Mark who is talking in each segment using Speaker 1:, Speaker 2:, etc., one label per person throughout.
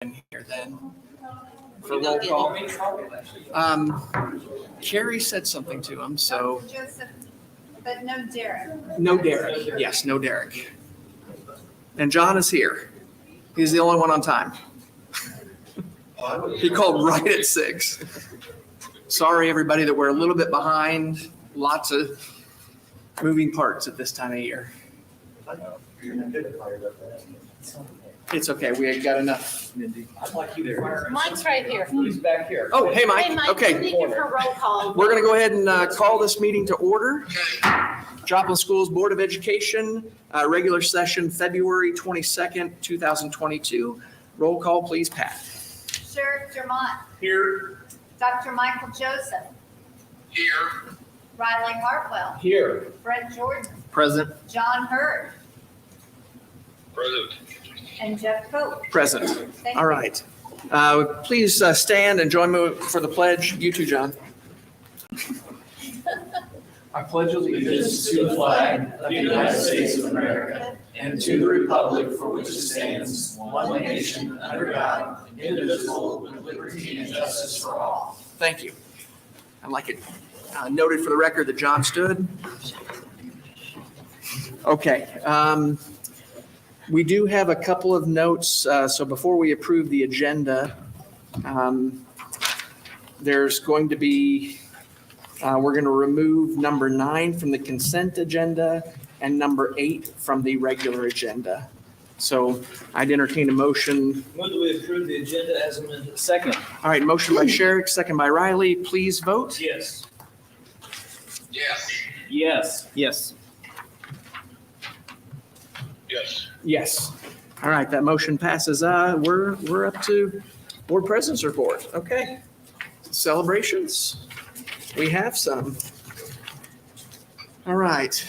Speaker 1: in here then for roll call. Carrie said something to him, so.
Speaker 2: Joseph, but no Derek.
Speaker 1: No Derek. Yes, no Derek. And John is here. He's the only one on time. He called right at 6. Sorry, everybody, that we're a little bit behind. Lots of moving parts at this time of year. It's okay. We got enough, Mindy.
Speaker 3: I'd like you to.
Speaker 4: Mike's right here.
Speaker 3: He's back here.
Speaker 1: Oh, hey,
Speaker 4: Hey,
Speaker 1: Mike.
Speaker 4: Mike,
Speaker 1: Okay.
Speaker 4: we need you for roll call.
Speaker 1: We're going to go ahead and call this meeting to order. Joplin Schools Board of Education, regular session, February 22nd, 2022. Roll call, please, Pat.
Speaker 2: Sheriff Jermont,
Speaker 3: Here.
Speaker 2: Dr. Michael Joseph,
Speaker 5: Here.
Speaker 2: Riley Hartwell,
Speaker 3: Here.
Speaker 2: Brett Jordan,
Speaker 1: Present.
Speaker 2: John Hurd,
Speaker 5: Present.
Speaker 2: and Jeff Cope.
Speaker 1: Present.
Speaker 2: Thank
Speaker 1: All
Speaker 2: you.
Speaker 1: right. Please stand and join me for the pledge. You too, John. I pledge
Speaker 3: Allegiance to the flag of the United States of America and to the republic for which it stands, one nation, under God, indivisible, with liberty and justice for all.
Speaker 1: Thank you. I'd like it noted for the record that John stood. Okay. We do have a couple of notes. So before we approve the agenda, there's going to be, we're going to remove number 9 from the consent agenda and number 8 from the regular agenda. So I'd entertain a motion.
Speaker 3: Move that we approve the agenda as amended. Second.
Speaker 1: All right, motion by Sherrick, second by Riley. Please vote.
Speaker 3: Yes.
Speaker 5: Yes.
Speaker 3: Yes. Yes.
Speaker 5: Yes.
Speaker 1: Yes. All right, that motion passes. We're up to board president's report. Okay. Celebrations. We have some. All right.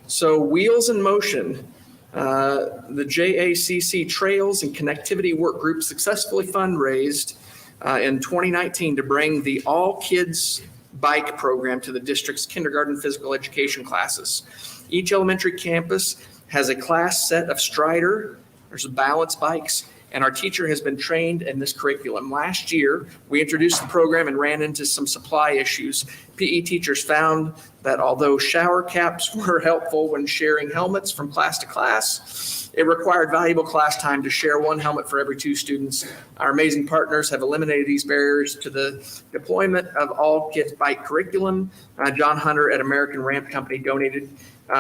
Speaker 1: So Wheels in Motion, the JACC Trails and Connectivity Work Group successfully fundraised in 2019 to bring the All Kids Bike program to the district's kindergarten physical education classes. Each elementary campus has a class set of Strider, there's balance bikes, and our teacher has been trained in this curriculum. Last year, we introduced the program and ran into some supply issues. PE teachers found that although shower caps were helpful when sharing helmets from class to class, it required valuable class time to share one helmet for every 2 students. Our amazing partners have eliminated these barriers to the deployment of All Kids Bike curriculum. John Hunter at American Ramp Company donated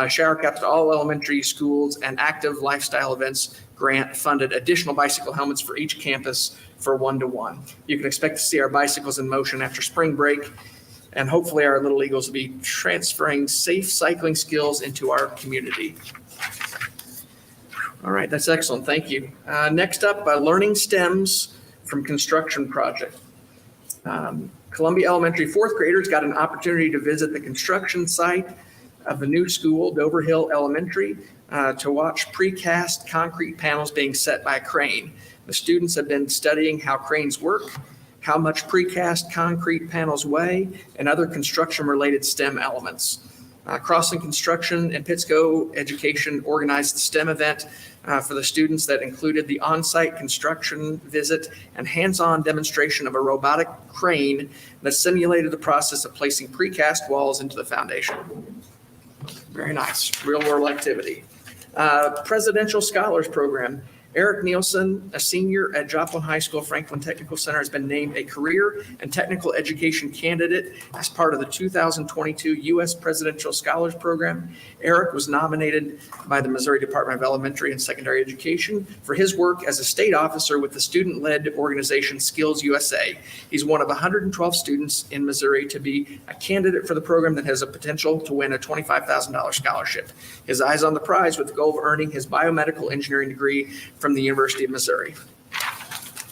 Speaker 1: shower caps to all elementary schools, and Active Lifestyle Events grant funded additional bicycle helmets for each campus for 1-to-1. You can expect to see our bicycles in motion after spring break, and hopefully our Little Eagles will be transferring safe cycling skills into our community. All right, that's excellent. Thank you. Next up, Learning Stems from Construction Project. Columbia Elementary 4th graders got an opportunity to visit the construction site of the new school, Dover Hill Elementary, to watch precast concrete panels being set by a crane. The students have been studying how cranes work, how much precast concrete panels weigh, and other construction-related STEM elements. Crossing Construction and Pittsco Education organized the STEM event for the students that included the on-site construction visit and hands-on demonstration of a robotic crane that simulated the process of placing precast walls into the foundation. Very nice, real-world activity. Presidential Scholars Program. Eric Nielsen, a senior at Joplin High School Franklin Technical Center, has been named a career and technical education candidate as part of the 2022 U.S. Presidential Scholars Program. Eric was nominated by the Missouri Department of Elementary and Secondary Education for his work as a state officer with the student-led organization Skills USA. He's one of 112 students in Missouri to be a candidate for the program that has a potential to win a $25,000 scholarship. His eyes on the prize with the goal of earning his biomedical engineering degree from the University of Missouri.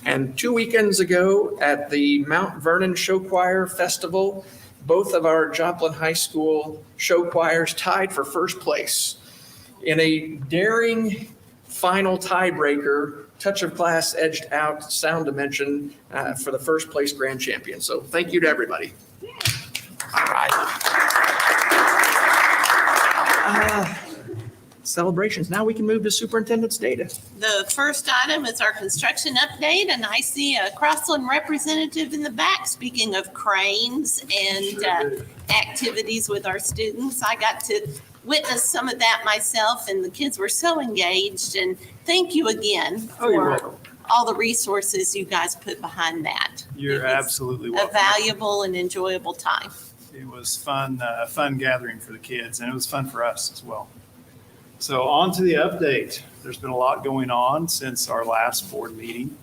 Speaker 1: And 2 weekends ago at the Mount Vernon Show Choir Festival, both of our Joplin High School show choirs tied for first place. In a daring final tiebreaker, Touch of Class edged out Sound Dimension for the first place grand champion. So thank you to everybody. All right. celebrations. Now we can move to superintendent's data.
Speaker 4: The first item is our construction update, and I see a Crossland representative in the back. Speaking of cranes and activities with our students, I got to witness some of that myself, and the kids were so engaged. And thank you again
Speaker 1: Oh, you're
Speaker 4: for
Speaker 1: welcome.
Speaker 4: all the resources you guys put behind that.
Speaker 6: You're
Speaker 4: It was
Speaker 6: absolutely
Speaker 4: a
Speaker 6: welcome.
Speaker 4: valuable and enjoyable time.
Speaker 6: It was fun, fun gathering for the kids, and it was fun for us as well. So on to the update. There's been a lot going on since our last board meeting.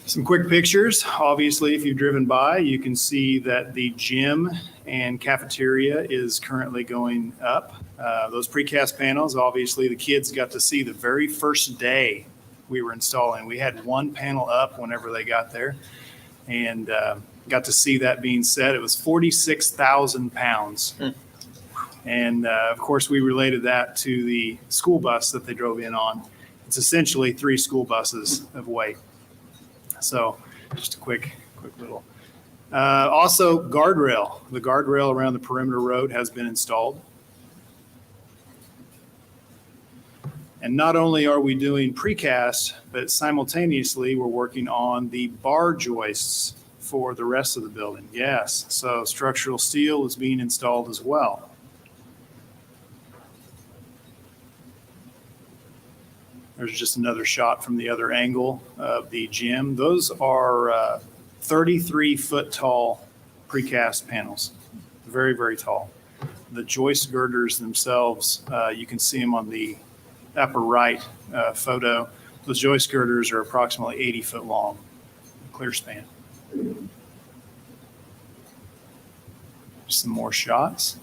Speaker 6: Some quick pictures. Obviously, if you've driven by, you can see that the gym and cafeteria is currently going up. Those precast panels, obviously, the kids got to see the very first day we were installing. We had one panel up whenever they got there, and got to see that being set. It was 46,000 pounds. And of course, we related that to the school bus that they drove in on. It's essentially 3 school buses of weight. So just a quick little. Also, guardrail. The guardrail around the perimeter road has been installed. And not only are we doing precast, but simultaneously we're working on the bar joists for the rest of the building. Yes, so structural steel is being installed as well. There's just another shot from the other angle of the gym. Those are 33-foot tall precast panels, very, very tall. The joist girders themselves, you can see them on the upper right photo. Those joist girders are approximately 80 foot long, clear span. Some more shots.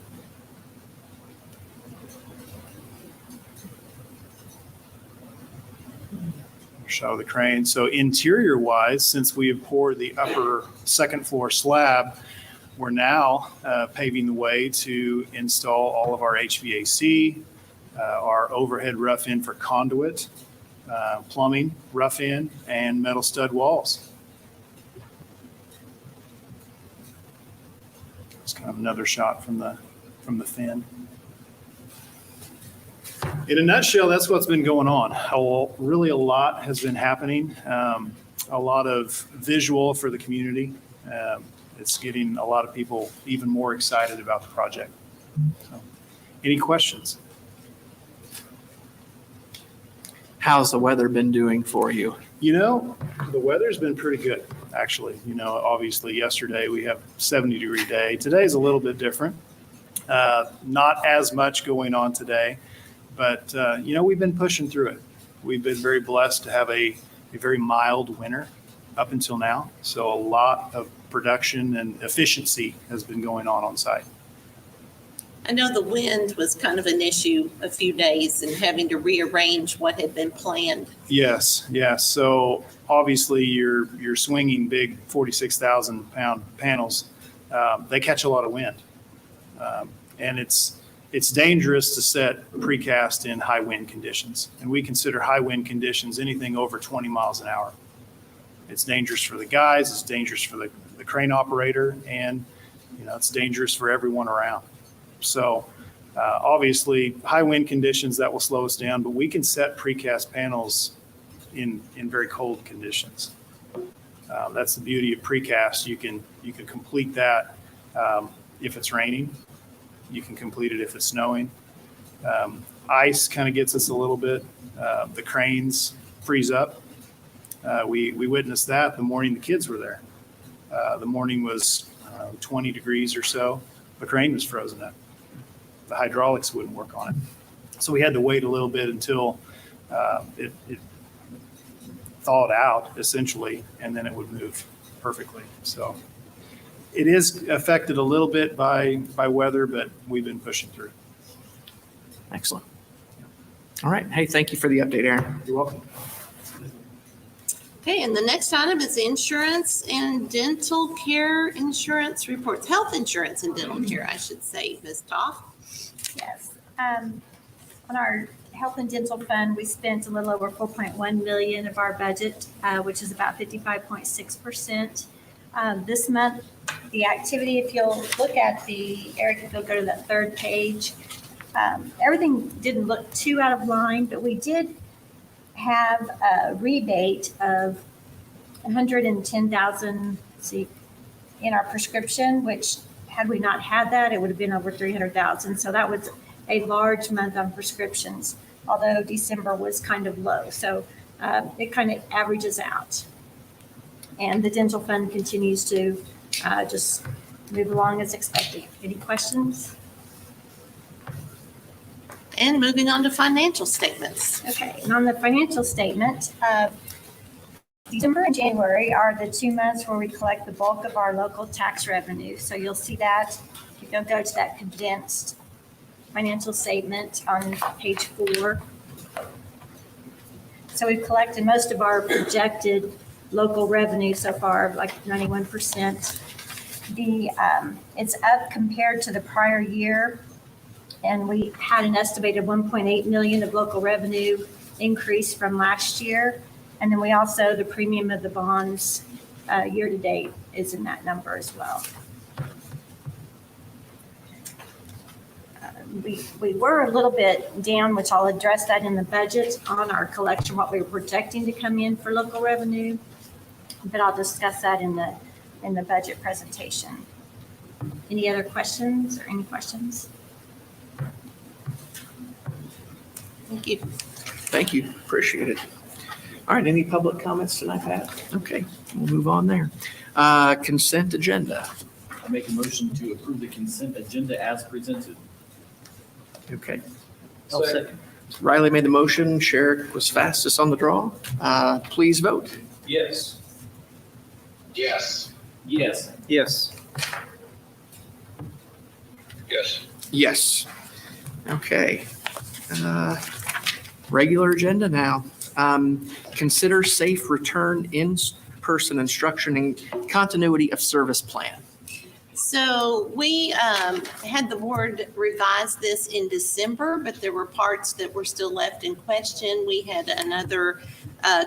Speaker 6: Shot of the crane. So interior wise, since we have poured the upper second floor slab, we're now paving the way to install all of our HVAC, our overhead rough in for conduit, plumbing, rough in, and metal stud walls. It's kind of another shot from the fin. In a nutshell, that's what's been going on. Really a lot has been happening. A lot of visual for the community. It's getting a lot of people even more excited about the project. So, any questions?
Speaker 1: How's the weather been doing for you?
Speaker 6: You know, the weather's been pretty good, actually. You know, obviously yesterday we have 70-degree day. Today's a little bit different. Not as much going on today, but you know, we've been pushing through it. We've been very blessed to have a very mild winter up until now. So a lot of production and efficiency has been going on site.
Speaker 4: I know the wind was kind of an issue a few days and having to rearrange what had been planned.
Speaker 6: Yes. So obviously you're swinging big 46,000 pound panels. They catch a lot of wind. And it's dangerous to set precast in high wind conditions. And we consider high wind conditions anything over 20 miles an hour. It's dangerous for the guys, it's dangerous for the crane operator, and you know, it's dangerous for everyone around. So obviously high wind conditions, that will slow us down, but we can set precast panels in very cold conditions. That's the beauty of precast. You can complete that if it's raining. You can complete it if it's snowing. Ice kind of gets us a little bit. The cranes freeze up. We witnessed that the morning the kids were there. The morning was 20 degrees or so. The crane was frozen up. The hydraulics wouldn't work on it. So we had to wait a little bit until it thawed out, essentially, and then it would move perfectly. So it is affected a little bit by weather, but we've been pushing through.
Speaker 1: Excellent. All right. Hey, thank you for the update, Aaron.
Speaker 6: You're welcome.
Speaker 4: Okay, and the next item is insurance and dental care insurance reports, health insurance and dental care, I should say, Ms. Toff.
Speaker 7: Yes. On our health and dental fund, we spent a little over 4.1 million of our budget, which is about 55.6%. This month The activity, if you'll look at Eric, if you'll go to that third page, everything didn't look too out of line, but we did have a rebate of 110,000, see, in our prescription, which had we not had that, it would have been over 300,000. So that was a large month on prescriptions, although December was kind of low. So it kind of averages out. And the dental fund continues to just move along as expected. Any questions?
Speaker 4: And moving on to financial statements.
Speaker 7: Okay, and on the financial statement, December and January are the 2 months where we collect the bulk of our local tax revenue. So you'll see that if you'll go to that condensed financial statement on page 4. So we've collected most of our projected local revenue so far, like 91%. It's up compared to the prior year, and we had an estimated 1.8 million of local revenue increase from last year. And then we also, the premium of the bonds year to date is in that number as well. We were a little bit down, which I'll address that in the budget on our collection, what we were projecting to come in for local revenue, but I'll discuss that in the budget presentation. Any other questions or any questions?
Speaker 4: Thank you.
Speaker 1: Thank you, appreciate it. All right, any public comments tonight, Pat? Okay, we'll move on there. Consent agenda.
Speaker 3: I make a motion to approve the consent agenda as presented.
Speaker 1: Okay.
Speaker 3: I'll second.
Speaker 1: Riley made the motion, Sherrick was fastest on the draw. Please vote.
Speaker 3: Yes.
Speaker 5: Yes.
Speaker 3: Yes.
Speaker 8: Yes.
Speaker 5: Yes.
Speaker 1: Yes. Okay. Regular agenda now. Consider safe return in-person instruction and continuity of service plan.
Speaker 4: So we had the board revise this in December, but there were parts that were still left in question. We had another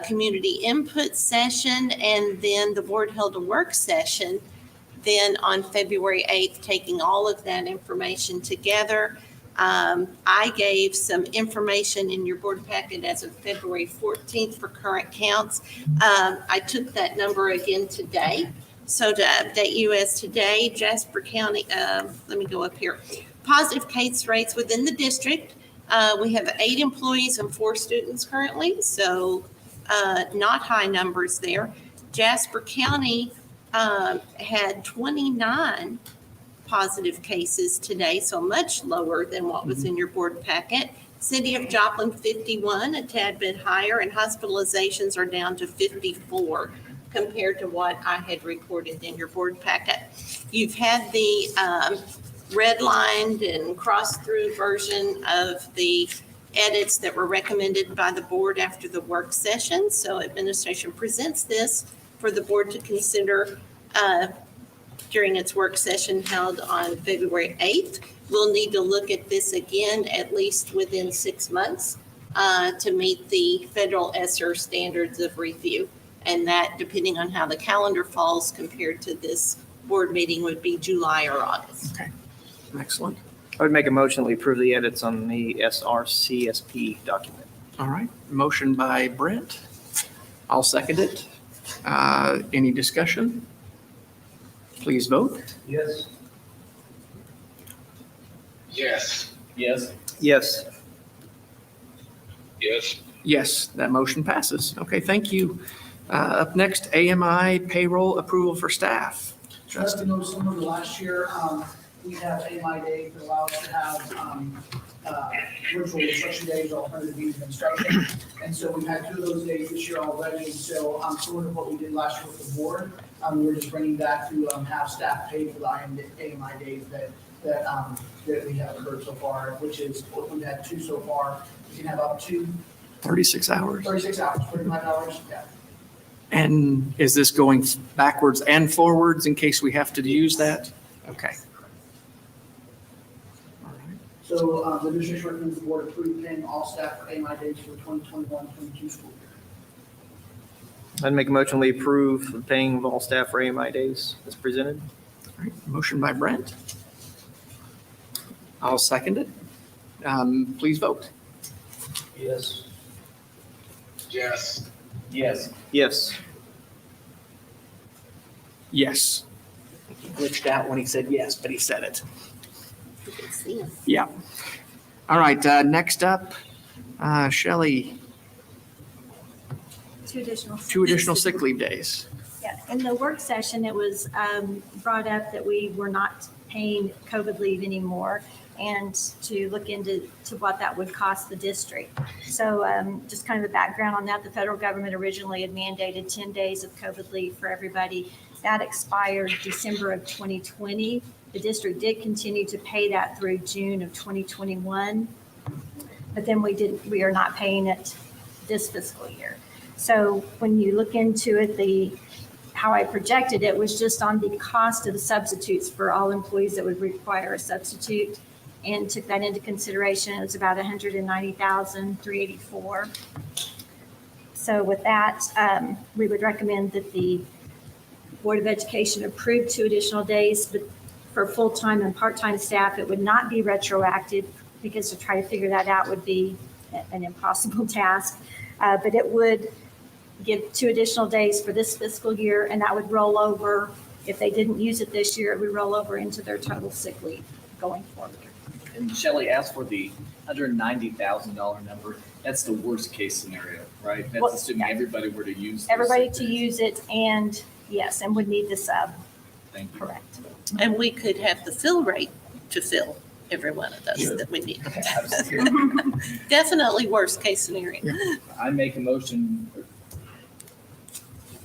Speaker 4: community input session, and then the board held a work session then on February 8th, taking all of that information together. I gave some information in your board packet as of February 14th for current counts. I took that number again today. So to update you as today, Jasper County, let me go up here. Positive case rates within the district. We have 8 employees and 4 students currently, so not high numbers there. Jasper County had 29 positive cases today, so much lower than what was in your board packet. City of Joplin, 51, a tad bit higher, and hospitalizations are down to 54 compared to what I had reported in your board packet. You've had the redlined and crossed-through version of the edits that were recommended by the board after the work session. So administration presents this for the board to consider during its work session held on February 8th. We'll need to look at this again at least within 6 months to meet the federal ESSER standards of review. And that, depending on how the calendar falls compared to this board meeting, would be July or August.
Speaker 1: Okay, excellent.
Speaker 8: I would make a motion that we approve the edits on the SRCSP document.
Speaker 1: All right, motion by Brent. I'll second it. Any discussion? Please vote.
Speaker 3: Yes.
Speaker 5: Yes.
Speaker 3: Yes.
Speaker 8: Yes.
Speaker 5: Yes.
Speaker 1: Yes, that motion passes. Okay, thank you. Up next, AMI payroll approval for staff.
Speaker 9: Just to know, similar to last year, we have AMI Day that allows us to have virtual instruction days, alternative means of instruction. And so we've had 2 of those days this year already. And so similar to what we did last year with the board, we're just bringing that to have staff pay for the AMI days that we have occurred so far, which is what we've had 2 so far. We can have up to
Speaker 1: 36 hours.
Speaker 9: 36 hours, 39 hours, yeah.
Speaker 1: And is this going backwards and forwards in case we have to use that? Okay. All right.
Speaker 9: So the district recommends the board approve paying all staff for AMI days for the 2021-22 school year.
Speaker 8: I'd make a motion we approve the paying of all staff for AMI days as presented.
Speaker 1: All right, motion by Brent. I'll second it. Please vote.
Speaker 3: Yes.
Speaker 5: Yes.
Speaker 3: Yes.
Speaker 8: Yes.
Speaker 1: Yes. He glitched out when he said yes, but he said it.
Speaker 4: You can see 'em.
Speaker 1: Yeah. All right, next up, Shelley,
Speaker 7: Two additional.
Speaker 1: two additional sick leave days.
Speaker 7: Yeah, in the work session, it was brought up that we were not paying COVID leave anymore and to look into what that would cost the district. So just kind of a background on that, the federal government originally had mandated 10 days of COVID leave for everybody. That expired December of 2020. The district did continue to pay that through June of 2021. But then we are not paying it this fiscal year. So when you look into it, how I projected it was just on the cost of the substitutes for all employees that would require a substitute, and took that into consideration. It was about $190,384. So with that, we would recommend that the Board of Education approve 2 additional days, but for full-time and part-time staff, it would not be retroactive, because to try to figure that out would be an impossible task. But it would give 2 additional days for this fiscal year, and that would roll over. If they didn't use it this year, it would roll over into their total sick leave going forward.
Speaker 10: And Shelley asked for the $190,000 number. That's the worst case scenario, right?
Speaker 7: Well,
Speaker 10: That's assuming everybody were to use. those
Speaker 7: Everybody
Speaker 10: sick
Speaker 7: to
Speaker 10: days.
Speaker 7: use it, and yes, and would need the sub,
Speaker 10: Thank you.
Speaker 7: correct.
Speaker 4: And we could have the fill rate to fill every one of those
Speaker 10: Yeah.
Speaker 4: that we need.
Speaker 10: Absolutely.
Speaker 4: Definitely worst case scenario.
Speaker 10: I make a motion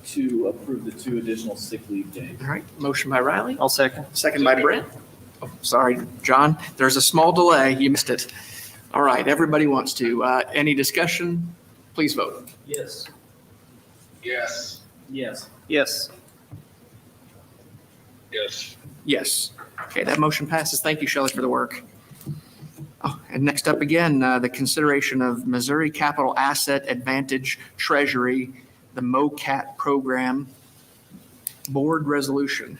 Speaker 10: to approve the 2 additional sick leave days.
Speaker 1: All right, motion by Riley,
Speaker 8: I'll second.
Speaker 1: second by Brent. Oh, sorry, John, there's a small delay. You missed it. All right, everybody wants to. Any discussion? Please vote.
Speaker 3: Yes.
Speaker 5: Yes.
Speaker 10: Yes.
Speaker 8: Yes.
Speaker 5: Yes.
Speaker 1: Yes. Okay, that motion passes. Thank you, Shelley, for the work. Oh, and next up again, the consideration of Missouri Capital Asset Advantage Treasury, the MOCAT program, board resolution.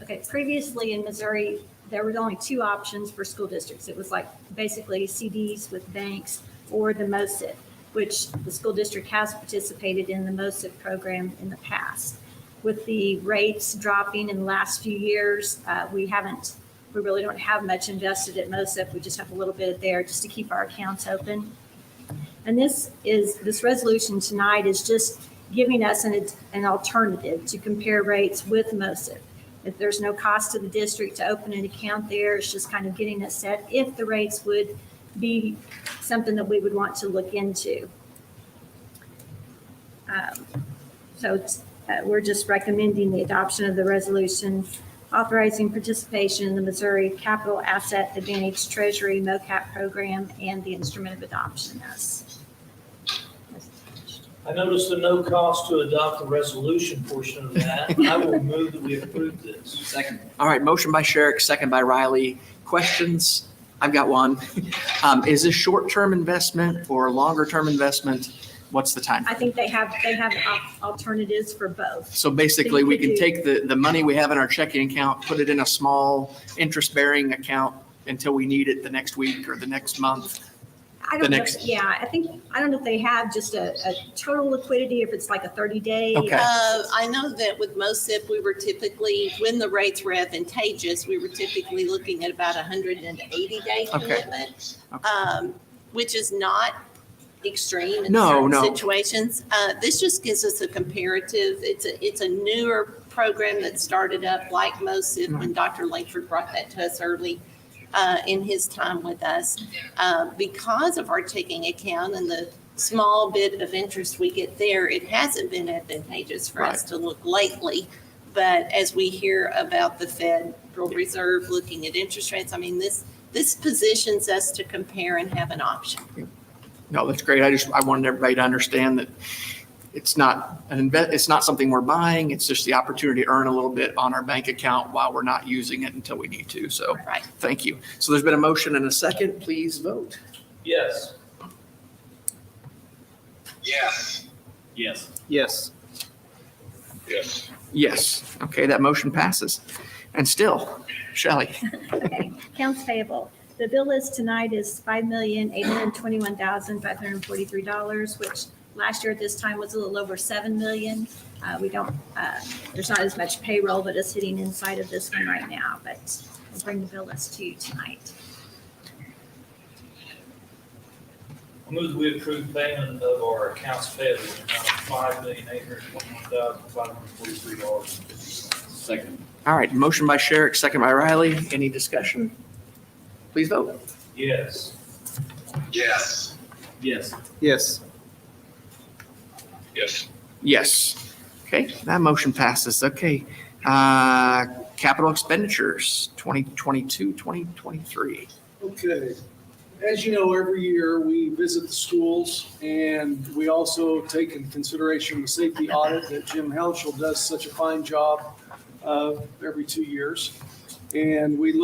Speaker 7: Okay, previously in Missouri, there were only 2 options for school districts. It was like basically CDs with banks or the MOSIP, which the school district has participated in the MOSIP program in the past. With the rates dropping in the last few years, we really don't have much invested at MOSIP. We just have a little bit there just to keep our accounts open. And this resolution tonight is just giving us an alternative to compare rates with MOSIP. If there's no cost to the district to open an account there, it's just kind of getting us set if the rates would be something that we would want to look into. We're just recommending the adoption of the resolution authorizing participation in the Missouri Capital Asset Advantage Treasury MOCAT program and the instrument of adoption as
Speaker 3: I noticed a no cost to adopt the resolution portion of that. I will move that we approve this.
Speaker 10: Second.
Speaker 1: All right, motion by Sherrick, second by Riley. Questions? I've got one. Is this short-term investment or longer-term investment? What's the time?
Speaker 7: I think they have alternatives for both.
Speaker 1: So basically, we can
Speaker 7: Could
Speaker 1: take the money we have in our checking account, put it in a small interest-bearing account until we need it the next week or the next month.
Speaker 7: I don't know, I don't know if they have just a total liquidity, if it's like a 30-day.
Speaker 1: Okay.
Speaker 4: I know that with MOSIP, we were typically, when the rates were advantageous, we were typically looking at about 180-day
Speaker 1: Okay.
Speaker 4: commitment, which is not extreme in
Speaker 1: No,
Speaker 4: certain
Speaker 1: no.
Speaker 4: situations. This just gives us a comparative. It's a newer program that started up like MOSIP when Dr. Langford brought that to us early in his time with us. Because of our checking account and the small bit of interest we get there, it hasn't been advantageous for us to look lately. But as we hear about the Federal Reserve looking at interest rates, I mean, this positions us to compare and have an option.
Speaker 1: No, that's great. I wanted everybody to understand that it's not it's not something we're buying. It's just the opportunity to earn a little bit on our bank account while we're not using it until we need to. So
Speaker 4: Right.
Speaker 1: thank you. So there's been a motion and a second. Please vote.
Speaker 3: Yes.
Speaker 5: Yes.
Speaker 10: Yes.
Speaker 8: Yes.
Speaker 5: Yes.
Speaker 1: Yes. Okay, that motion passes. And still, Shelley.
Speaker 7: Okay, accounts payable. The bill list tonight is $5,821,543, which last year at this time was a little over $7 million. We don't, there's not as much payroll, but it's sitting inside of this one right now, but we'll bring the bill list to you tonight.
Speaker 3: I move that we approve payment of our accounts payable in the amount of $5,821,543.50. Second.
Speaker 1: All right, motion by Sherrick, second by Riley. Any discussion? Please vote.
Speaker 3: Yes.
Speaker 5: Yes.
Speaker 10: Yes.
Speaker 8: Yes.
Speaker 5: Yes.
Speaker 1: Yes. Okay, that motion passes. Okay. Capital expenditures, 2022, 2023.
Speaker 11: Okay. As you know, every year we visit the schools and we also take into consideration the safety audit that Jim Helschel does such a fine job of every 2 years. And we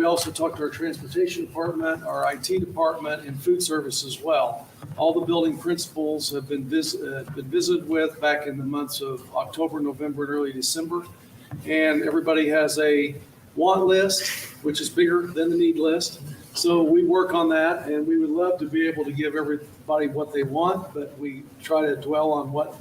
Speaker 11: also talk to our transportation department, our IT department, and food service as well. All the building principals have been visited with back in the months of October, November, and early December. And everybody has a want list, which is bigger than the need list. So we work on that, and we would love to be able to give everybody what they want, but we try to dwell on what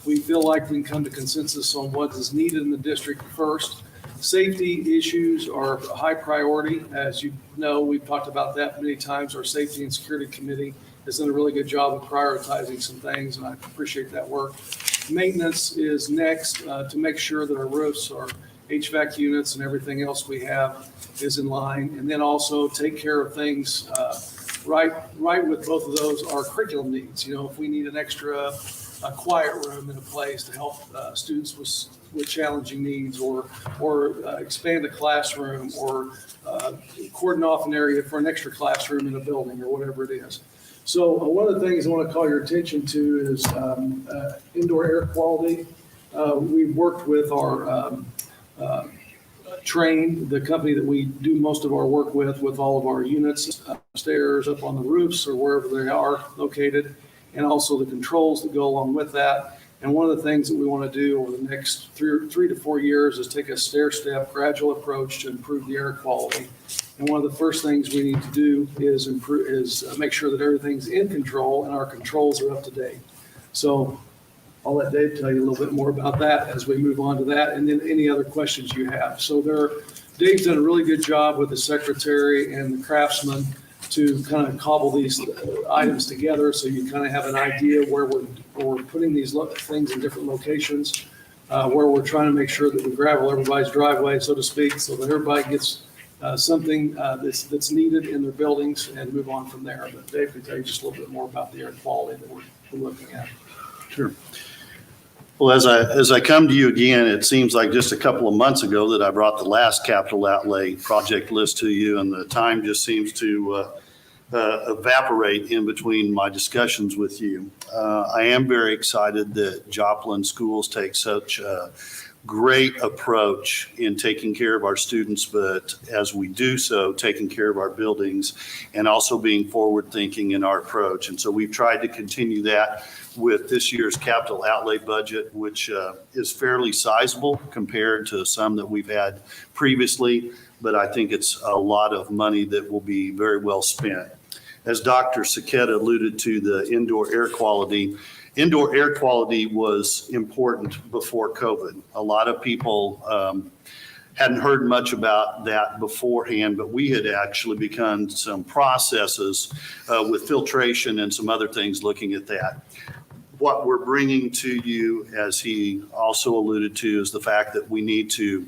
Speaker 11: we feel like we can come to consensus on what is needed in the district first. Safety issues are a high priority. As you know, we've talked about that many times. Our Safety and Security Committee has done a really good job of prioritizing some things, and I appreciate that work. Maintenance is next to make sure that our roofs, our HVAC units, and everything else we have is in line. And then also take care of things right with both of those, our curriculum needs. You know, if we need an extra quiet room in a place to help students with challenging needs, or expand a classroom, or cordon off an area for an extra classroom in a building, or whatever it is. So one of the things I want to call your attention to is indoor air quality. We've worked with our Train, the company that we do most of our work with all of our units upstairs, up on the roofs, or wherever they are located, and also the controls that go along with that. And one of the things that we want to do over the next 3 to 4 years is take a stair-step, gradual approach to improve the air quality. And one of the first things we need to do is make sure that everything's in control and our controls are up to date. So I'll let Dave tell you a little bit more about that as we move on to that, and then any other questions you have. So Dave's done a really good job with the secretary and the craftsman to kind of cobble these items together, so you kind of have an idea where we're putting these things in different locations, where we're trying to make sure that we gravel everybody's driveway, so to speak, so that everybody gets something that's needed in their buildings, and move on from there. But Dave can tell you just a little bit more about the air quality that we're looking at.
Speaker 12: Sure. Well, as I come to you again, it seems like just a couple of months ago that I brought the last capital outlay project list to you, and the time just seems to evaporate in between my discussions with you. I am very excited that Joplin schools take such a great approach in taking care of our students, but as we do so, taking care of our buildings, and also being forward thinking in our approach. And so we've tried to continue that with this year's capital outlay budget, which is fairly sizable compared to some that we've had previously, but I think it's a lot of money that will be very well spent. As Dr. Saketa alluded to, the indoor air quality was important before COVID. A lot of people hadn't heard much about that beforehand, but we had actually begun some processes with filtration and some other things looking at that. What we're bringing to you, as he also alluded to, is the fact that we need to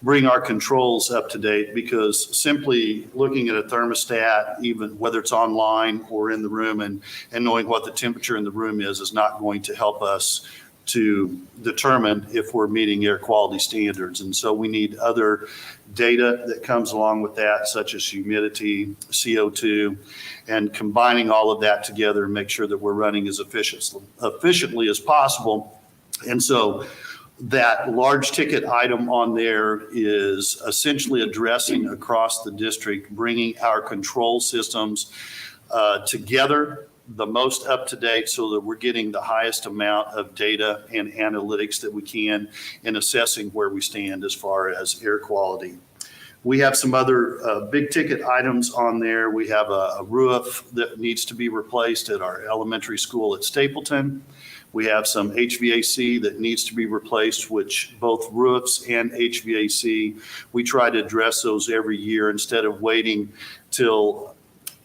Speaker 12: bring our controls up to date, because simply looking at a thermostat, even whether it's online or in the room, and knowing what the temperature in the room is not going to help us to determine if we're meeting air quality standards. And so we need other data that comes along with that, such as humidity, CO2, and combining all of that together and make sure that we're running as efficiently as possible. And so that large ticket item on there is essentially addressing across the district, bringing our control systems together, the most up to date so that we're getting the highest amount of data and analytics that we can in assessing where we stand as far as air quality. We have some other big ticket items on there. We have a roof that needs to be replaced at our elementary school at Stapleton. We have some HVAC that needs to be replaced, which both roofs and HVAC, we try to address those every year instead of waiting till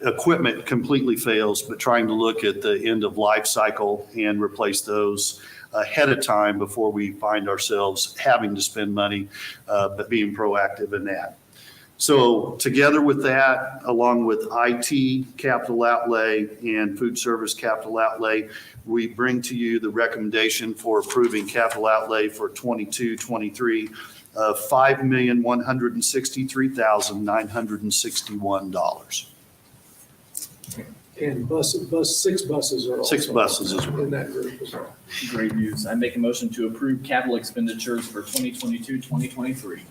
Speaker 12: equipment completely fails, but trying to look at the end of life cycle and replace those ahead of time before we find ourselves having to spend money, but being proactive in that. So together with that, along with IT capital outlay and food service capital outlay, we bring to you the recommendation for approving capital outlay for 22-23 of $5,163,961.
Speaker 11: And six buses are also.
Speaker 12: 6 buses as well.
Speaker 11: In that group as well.
Speaker 10: Great news. I make a motion to approve capital expenditures for 2022, 2023.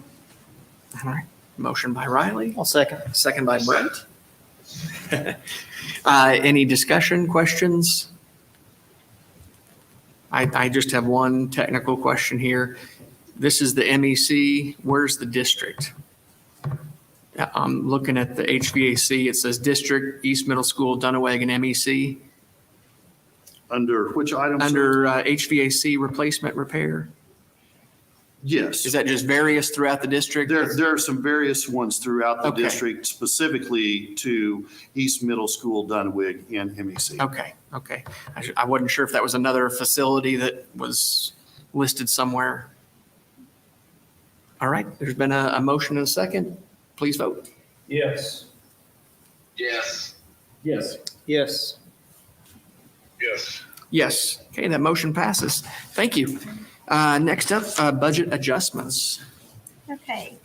Speaker 1: All right. Motion by Riley,
Speaker 8: I'll second.
Speaker 1: second by Brent. Any discussion, questions? I just have one technical question here. This is the MEC. Where's the district? I'm looking at the HVAC. It says District, East Middle School, Dunawag, and MEC.
Speaker 12: Under which item? sir?
Speaker 1: Under HVAC replacement repair.
Speaker 12: Yes.
Speaker 1: Is that just various throughout the district?
Speaker 12: There are some various ones throughout the
Speaker 1: Okay.
Speaker 12: district, specifically to East Middle School, Dunwig, and MEC.
Speaker 1: Okay. I wasn't sure if that was another facility that was listed somewhere. All right, there's been a motion and a second. Please vote.
Speaker 11: Yes.
Speaker 5: Yes.
Speaker 10: Yes.
Speaker 8: Yes.
Speaker 5: Yes.
Speaker 1: Yes. Okay, that motion passes. Thank you. Next up, budget adjustments.
Speaker 7: Okay.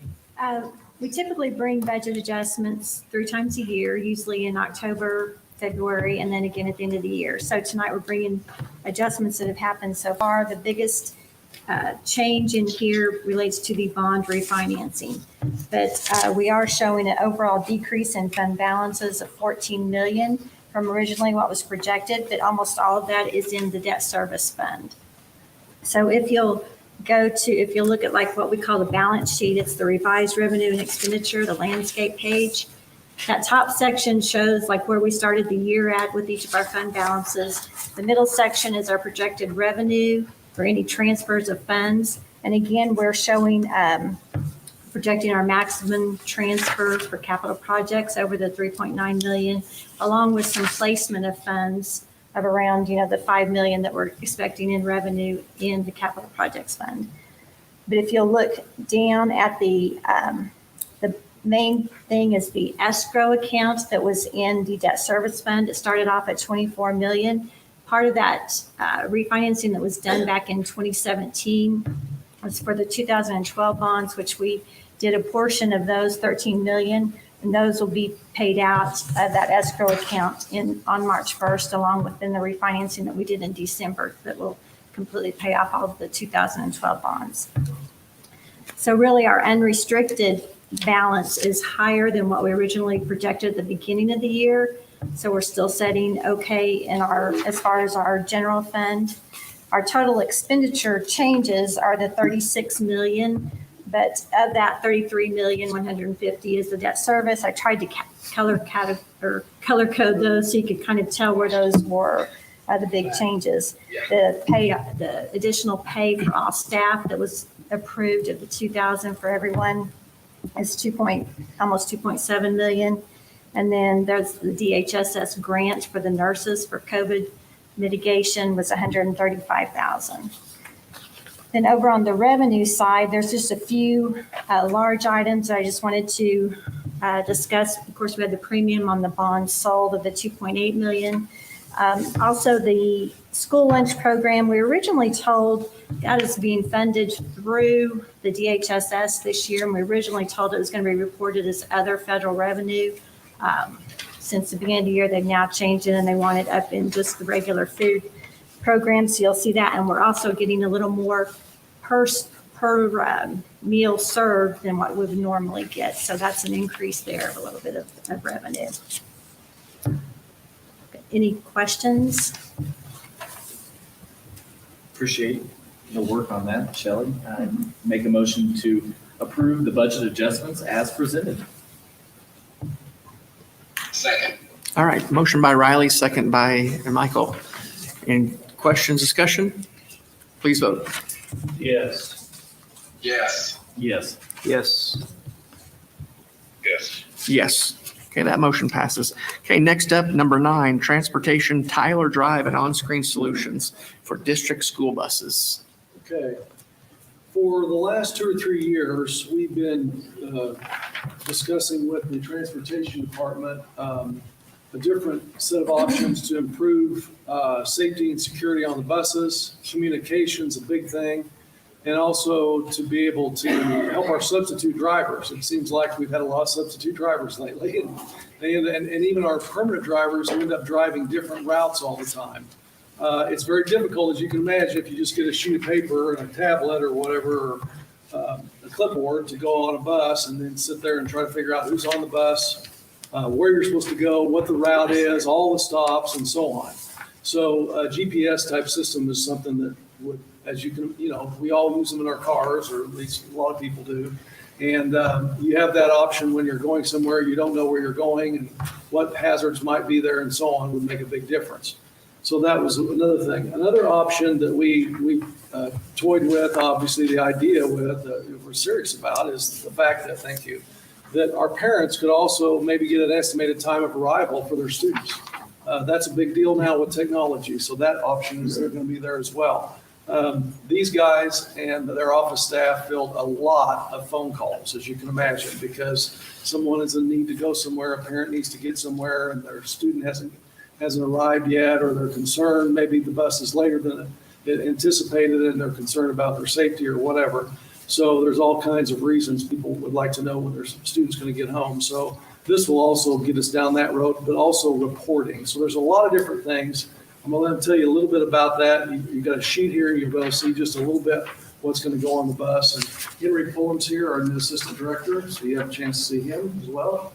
Speaker 7: We typically bring budget adjustments 3 times a year, usually in October, February, and then again at the end of the year. So tonight we're bringing adjustments that have happened so far. The biggest change in here relates to the bond refinancing. But we are showing an overall decrease in fund balances of 14 million from originally what was projected, but almost all of that is in the debt service fund. So if you'll look at like what we call the balance sheet, it's the revised revenue and expenditure, the landscape page. That top section shows like where we started the year at with each of our fund balances. The middle section is our projected revenue for any transfers of funds. And again, we're showing, projecting our maximum transfer for capital projects over the 3.9 million, along with some placement of funds of around, the 5 million that we're expecting in revenue in the capital projects fund. But if you'll look down at the main thing is the escrow account that was in the debt service fund. It started off at 24 million. Part of that refinancing that was done back in 2017 was for the 2012 bonds, which we did a portion of those 13 million. And those will be paid out of that escrow account on March 1st, along with the refinancing that we did in December that will completely pay off all of the 2012 bonds. So really our unrestricted balance is higher than what we originally projected at the beginning of the year. So we're still setting okay as far as our general fund. Our total expenditure changes are the 36 million. But of that 33,150,000 is the debt service. I tried to color code those so you could kind of tell where those were, the big changes. The additional pay for all staff that was approved of the 2,000 for everyone is almost 2.7 million. And then there's the DHSS grant for the nurses for COVID mitigation was 135,000. Then over on the revenue side, there's just a few large items I just wanted to discuss. Of course, we had the premium on the bonds sold of the 2.8 million. Also, the school lunch program, we were originally told that is being funded through the DHSS this year, and we originally told it was going to be reported as other federal revenue. Since the beginning of the year, they've now changed it, and they want it up in just the regular food program, so you'll see that. And we're also getting a little more per meal served than what we would normally get. So that's an increase there of a little bit of revenue. Okay. Any questions?
Speaker 10: Appreciate the work on that, Shelley. I make a motion to approve the budget adjustments as presented.
Speaker 5: Second.
Speaker 1: All right, motion by Riley, second by Michael. Any questions, discussion? Please vote.
Speaker 3: Yes.
Speaker 5: Yes.
Speaker 10: Yes.
Speaker 8: Yes.
Speaker 5: Yes.
Speaker 1: Yes. Okay, that motion passes. Okay, next up, number 9, Transportation Tyler Drive and On-Screen Solutions for district school buses.
Speaker 11: Okay. For the last 2 or 3 years, we've been discussing with the Transportation Department a different set of options to improve safety and security on the buses. Communication's a big thing. And also to be able to help our substitute drivers. It seems like we've had a lot of substitute drivers lately. And even our permanent drivers end up driving different routes all the time. It's very difficult, as you can imagine, if you just get a sheet of paper and a tablet or whatever, or a clipboard to go on a bus and then sit there and try to figure out who's on the bus, where you're supposed to go, what the route is, all the stops and so on. So a GPS type system is something that would, as you can, we all use them in our cars, or at least a lot of people do. And you have that option when you're going somewhere, you don't know where you're going and what hazards might be there and so on would make a big difference. So that was another thing. Another option that we toyed with, obviously the idea with, we're serious about, is the fact that, thank you, that our parents could also maybe get an estimated time of arrival for their students. That's a big deal now with technology, so that option is going to be there as well. These guys and their office staff filled a lot of phone calls, as you can imagine, because someone is in need to go somewhere, a parent needs to get somewhere, and their student hasn't arrived yet, or they're concerned, maybe the bus is later than anticipated, and they're concerned about their safety or whatever. So there's all kinds of reasons people would like to know when their student's going to get home. So this will also get us down that road, but also reporting. So there's a lot of different things. I'm going to let them tell you a little bit about that. You've got a sheet here. You're going to see just a little bit what's going to go on the bus. And Henry Pullum's here, our new assistant director, so you have a chance to see him as well.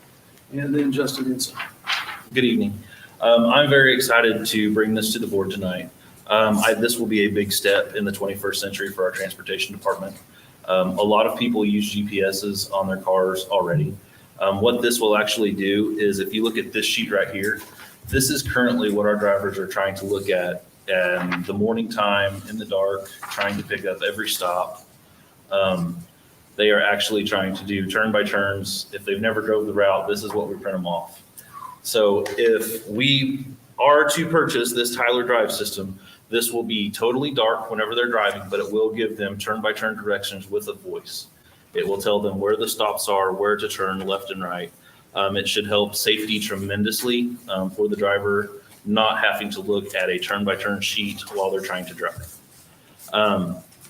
Speaker 11: And then Justin Henson.
Speaker 3: Good evening. I'm very excited to bring this to the board tonight. This will be a big step in the 21st century for our transportation department. A lot of people use GPSs on their cars already. What this will actually do is, if you look at this sheet right here, this is currently what our drivers are trying to look at in the morning time, in the dark, trying to pick up every stop. They are actually trying to do turn by turns. If they've never drove the route, this is what we print them off. So if we are to purchase this Tyler Drive system, this will be totally dark whenever they're driving, but it will give them turn by turn directions with a voice. It will tell them where the stops are, where to turn left and right. It should help safety tremendously for the driver, not having to look at a turn-by-turn sheet while they're trying to drive.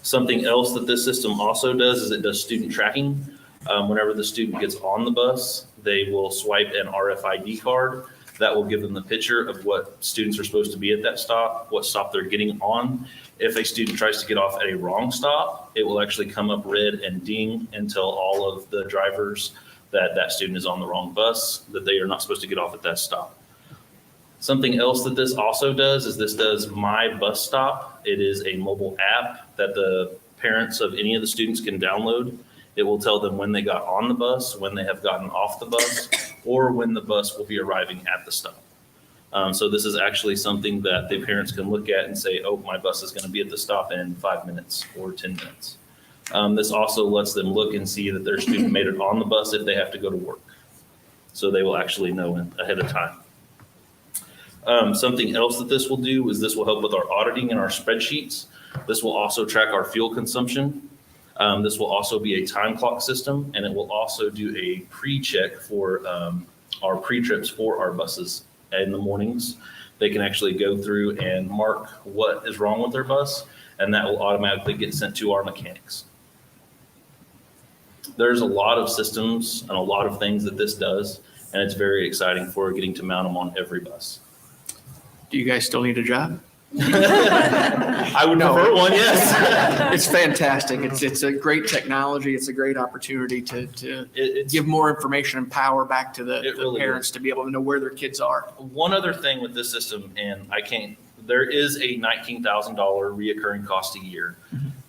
Speaker 3: Something else that this system also does is it does student tracking. Whenever the student gets on the bus, they will swipe an RFID card. That will give them the picture of what students are supposed to be at that stop, what stop they're getting on. If a student tries to get off at a wrong stop, it will actually come up red and ding and tell all of the drivers that that student is on the wrong bus, that they are not supposed to get off at that stop. Something else that this also does is this does My Bus Stop. It is a mobile app that the parents of any of the students can download. It will tell them when they got on the bus, when they have gotten off the bus, or when the bus will be arriving at the stop. So this is actually something that the parents can look at and say, oh, my bus is going to be at the stop in 5 minutes or 10 minutes. This also lets them look and see that their student made it on the bus if they have to go to work. So they will actually know ahead of time. Something else that this will do is this will help with our auditing and our spreadsheets. This will also track our fuel consumption. This will also be a time clock system, and it will also do a pre-check for our pre-trips for our buses in the mornings. They can actually go through and mark what is wrong with their bus, and that will automatically get sent to our mechanics. There's a lot of systems and a lot of things that this does, and it's very exciting for getting to mount them on every bus.
Speaker 1: Do you guys still need a job?
Speaker 3: I would
Speaker 1: No.
Speaker 3: prefer one, yes.
Speaker 1: It's fantastic. It's a great technology. It's a great opportunity to
Speaker 3: It's
Speaker 1: give more information and power back to the
Speaker 3: It really
Speaker 1: parents to be able to know where their kids are.
Speaker 3: one other thing with this system, and there is a $19,000 reoccurring cost a year.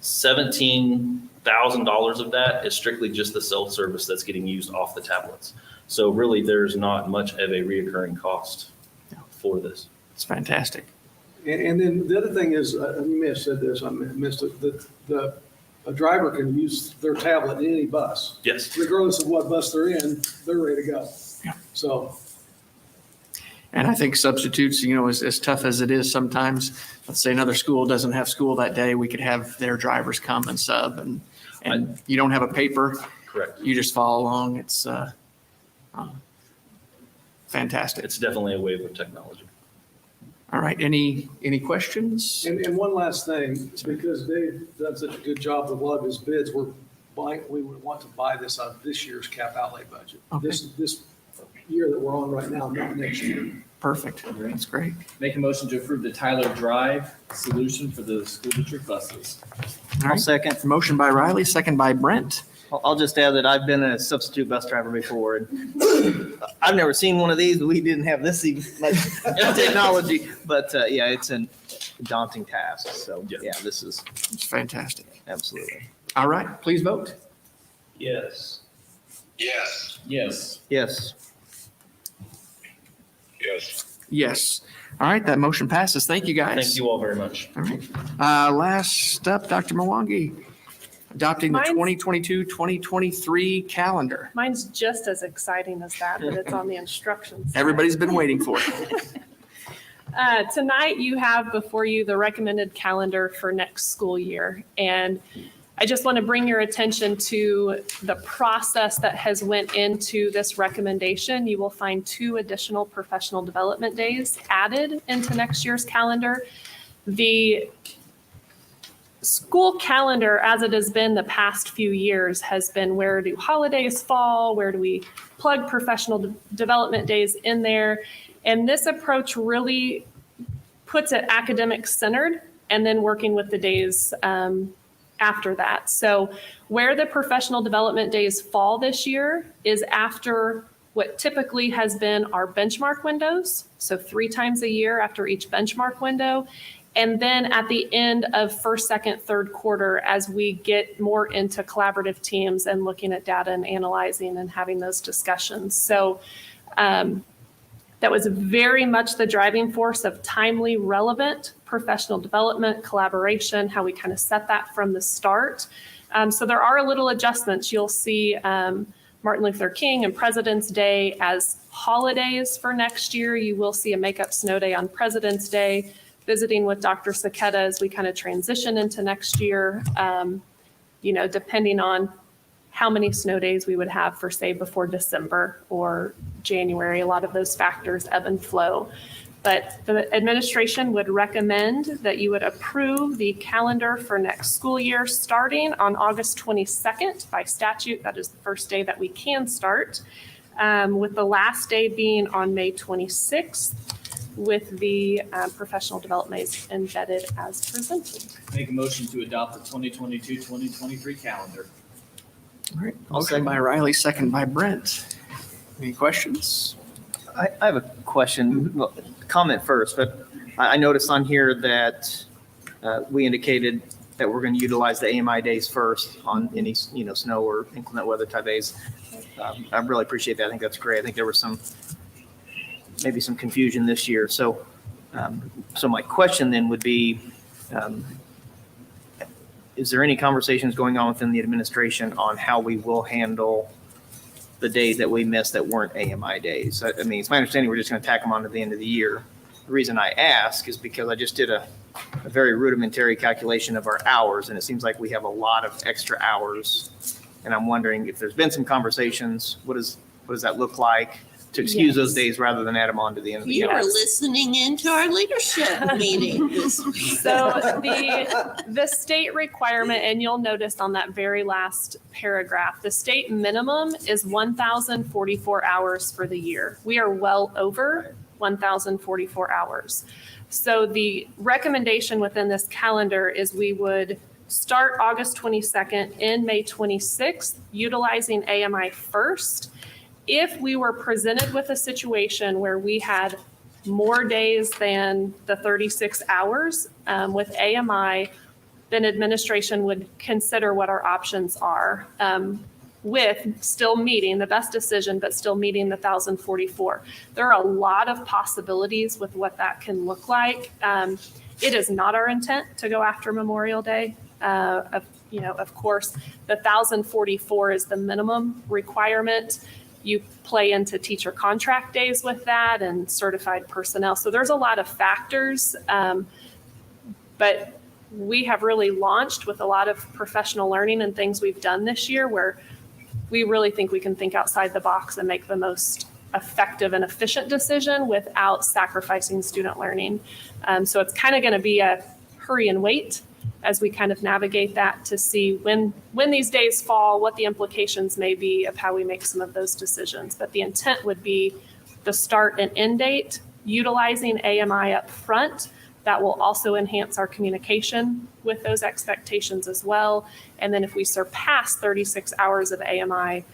Speaker 3: $17,000 of that is strictly just the self-service that's getting used off the tablets. So really, there's not much of a reoccurring cost for this.
Speaker 1: It's fantastic.
Speaker 11: And then the other thing is, you may have said this, I missed it, that a driver can use their tablet in any bus.
Speaker 3: Yes.
Speaker 11: Regardless of what bus they're in, they're ready to go.
Speaker 1: Yeah.
Speaker 11: So,
Speaker 1: And I think substitutes, as tough as it is sometimes, let's say another school doesn't have school that day, we could have their drivers come and sub and you don't have a paper,
Speaker 3: Correct.
Speaker 1: you just follow along. It's fantastic.
Speaker 3: It's definitely a wave of technology.
Speaker 1: All right. Any questions?
Speaker 11: and one last thing, because they've done such a good job with a lot of his bids, we would want to buy this out of this year's cap outlay budget.
Speaker 1: Okay.
Speaker 11: This year that we're on right now, not next year.
Speaker 1: Perfect. That's great.
Speaker 10: Make a motion to approve the Tyler Drive solution for the school district buses.
Speaker 1: All
Speaker 8: I'll
Speaker 1: right.
Speaker 8: second.
Speaker 1: Motion by Riley, second by Brent.
Speaker 8: I'll just add that I've been a substitute bus driver before, and I've never seen one of these. We didn't have this even like technology, but yeah, it's a daunting task. So
Speaker 3: Yeah.
Speaker 8: yeah, this is
Speaker 1: It's fantastic.
Speaker 8: absolutely.
Speaker 1: All right. Please vote.
Speaker 3: Yes.
Speaker 5: Yes.
Speaker 10: Yes.
Speaker 8: Yes.
Speaker 5: Yes.
Speaker 1: Yes. All right. That motion passes. Thank you, guys.
Speaker 3: Thank you all very much.
Speaker 1: All right. Last up, Dr. Mwangi, adopting the
Speaker 13: Mine's-
Speaker 1: 2022-2023 calendar.
Speaker 13: Mine's just as exciting as that, but it's on the instructions.
Speaker 1: Everybody's been waiting for it.
Speaker 13: Tonight, you have before you the recommended calendar for next school year. And I just want to bring your attention to the process that has went into this recommendation. You will find 2 additional professional development days added into next year's calendar. The school calendar, as it has been the past few years, has been where do holidays fall? Where do we plug professional development days in there? And this approach really puts it academic centered and then working with the days after that. So where the professional development days fall this year is after what typically has been our benchmark windows. So 3 times a year after each benchmark window. And then at the end of first, second, third quarter, as we get more into collaborative teams and looking at data and analyzing and having those discussions. So that was very much the driving force of timely, relevant professional development, collaboration, how we kind of set that from the start. So there are little adjustments. You'll see Martin Luther King and President's Day as holidays for next year. You will see a makeup snow day on President's Day. Visiting with Dr. Saketa as we kind of transition into next year, depending on how many snow days we would have for, say, before December or January. A lot of those factors ebb and flow. But the administration would recommend that you would approve the calendar for next school year starting on August 22nd. By statute, that is the first day that we can start, with the last day being on May 26th. With the professional development embedded as presented.
Speaker 10: Make a motion to adopt the 2022-2023 calendar.
Speaker 1: All right. Motion by Riley, second by Brent. Any questions?
Speaker 8: I have a question, well, comment first, but I noticed on here that we indicated that we're going to utilize the AMI days first on any, snow or inclement weather type days. I really appreciate that. I think that's great. I think there was maybe some confusion this year. So my question then would be, is there any conversations going on within the administration on how we will handle the days that we missed that weren't AMI days? I mean, it's my understanding we're just going to tack them on to the end of the year. The reason I ask is because I just did a very rudimentary calculation of our hours, and it seems like we have a lot of extra hours. And I'm wondering if there's been some conversations, what does that look like to excuse those days rather than add them on to the end of the
Speaker 4: You
Speaker 8: year?
Speaker 4: are listening into our leadership meeting this week.
Speaker 13: So the state requirement, and you'll notice on that very last paragraph, the state minimum is 1,044 hours for the year. We are well over 1,044 hours. So the recommendation within this calendar is we would start August 22nd, end May 26th, utilizing AMI first. If we were presented with a situation where we had more days than the 36 hours with AMI, then administration would consider what our options are with still meeting the best decision, but still meeting the 1,044. There are a lot of possibilities with what that can look like. It is not our intent to go after Memorial Day. Of course, the 1,044 is the minimum requirement. You play into teacher contract days with that and certified personnel. So there's a lot of factors, but we have really launched with a lot of professional learning and things we've done this year where we really think we can think outside the box and make the most effective and efficient decision without sacrificing student learning. So it's kind of going to be a hurry and wait as we kind of navigate that to see when these days fall, what the implications may be of how we make some of those decisions. But the intent would be the start and end date, utilizing AMI up front. That will also enhance our communication with those expectations as well. And then if we surpass 36 hours of AMI,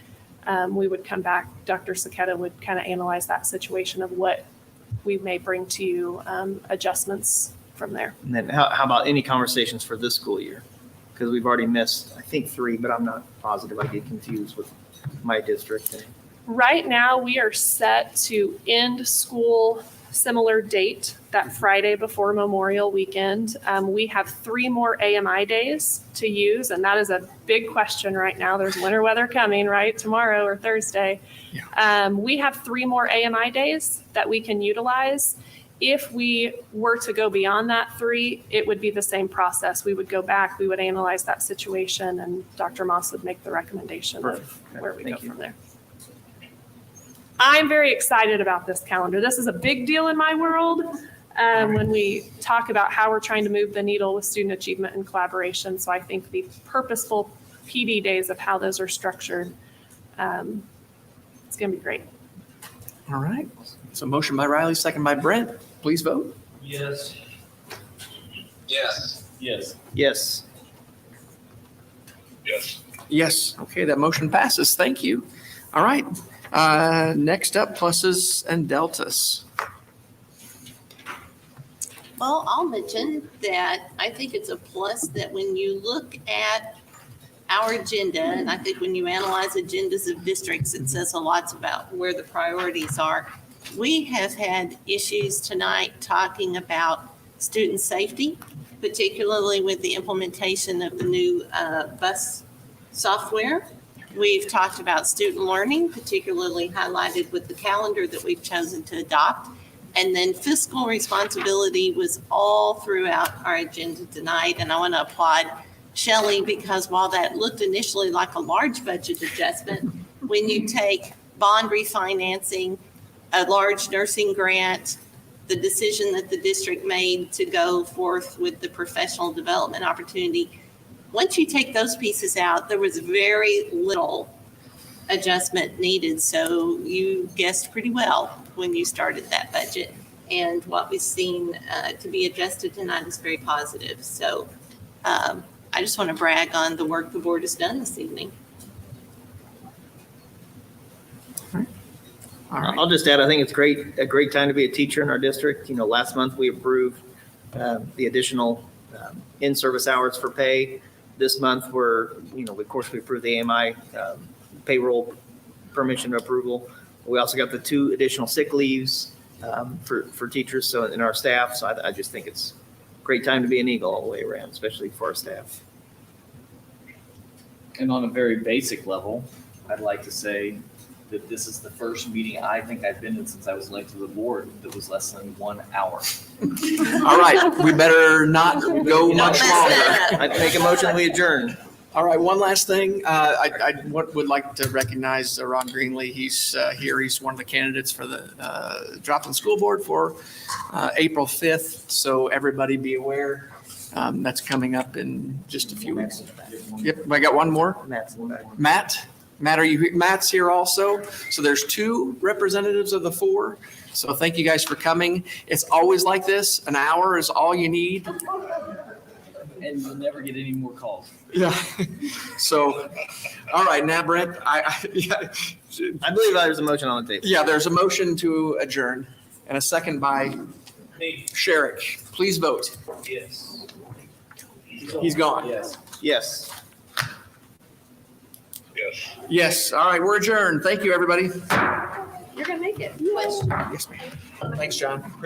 Speaker 13: we would come back. Dr. Saketa would kind of analyze that situation of what we may bring to you, adjustments from there.
Speaker 8: And then how about any conversations for this school year? Because we've already missed, I think 3, but I'm not positive. I get confused with my district.
Speaker 13: Right now, we are set to end school similar date, that Friday before Memorial Weekend. We have 3 more AMI days to use, and that is a big question right now. There's winter weather coming, right, tomorrow or Thursday. Yeah. We have 3 more AMI days that we can utilize. If we were to go beyond that 3, it would be the same process. We would go back, we would analyze that situation, and Dr. Moss would make the recommendation of where we go from there. I'm very excited about this calendar. This is a big deal in my world when we talk about how we're trying to move the needle with student achievement and collaboration. So I think the purposeful PD days of how those are structured, it's going to be great.
Speaker 1: All right. So motion by Riley, second by Brent. Please vote.
Speaker 3: Yes.
Speaker 5: Yes.
Speaker 3: Yes.
Speaker 8: Yes.
Speaker 5: Yes.
Speaker 1: Yes. Okay, that motion passes. Thank you. All right. Next up, pluses and deltas.
Speaker 4: Well, I'll mention that I think it's a plus that when you look at our agenda, and I think when you analyze agendas of districts, it says a lot about where the priorities are. We have had issues tonight talking about student safety, particularly with the implementation of the new bus software. We've talked about student learning, particularly highlighted with the calendar that we've chosen to adopt. And then fiscal responsibility was all throughout our agenda tonight. And I want to applaud Shelley because while that looked initially like a large budget adjustment, when you take bond refinancing, a large nursing grant, the decision that the district made to go forth with the professional development opportunity, once you take those pieces out, there was very little adjustment needed. So you guessed pretty well when you started that budget. And what we've seen to be adjusted tonight is very positive. So I just want to brag on the work the board has done this evening.
Speaker 1: All right.
Speaker 8: I'll just add, I think it's a great time to be a teacher in our district. You know, last month we approved the additional in-service hours for pay. This month of course we approved the AMI payroll permission approval. We also got the 2 additional sick leaves for teachers, so in our staff. So I just think it's a great time to be an Eagle all the way around, especially for our staff.
Speaker 10: And on a very basic level, I'd like to say that this is the first meeting I think I've been in since I was elected to the board that was less than 1 hour.
Speaker 1: All right. We better not go much longer.
Speaker 8: I'd make a motion, we adjourn.
Speaker 1: All right, one last thing. I would like to recognize Ron Greenlee. He's here. He's one of the candidates for the Joplin School Board for April 5th. So everybody be aware. That's coming up in just a few weeks. Yep, I got one more. Matt, are you here? Matt's here also. So there's 2 representatives of the 4. So thank you guys for coming. It's always like this. An hour is all you need.
Speaker 10: And you'll never get any more calls.
Speaker 1: Yeah. So, all right, now Brent, yeah,
Speaker 8: I believe there's a motion on the table.
Speaker 1: yeah, there's a motion to adjourn and a second by
Speaker 10: Me,
Speaker 1: Sherrick. Please vote.
Speaker 10: yes.
Speaker 1: He's gone.
Speaker 10: Yes.
Speaker 8: Yes.
Speaker 5: Yes.
Speaker 1: Yes. All right, we're adjourned. Thank you, everybody.
Speaker 13: You're gonna make it.
Speaker 4: Question.
Speaker 1: Yes, ma'am. Thanks, John.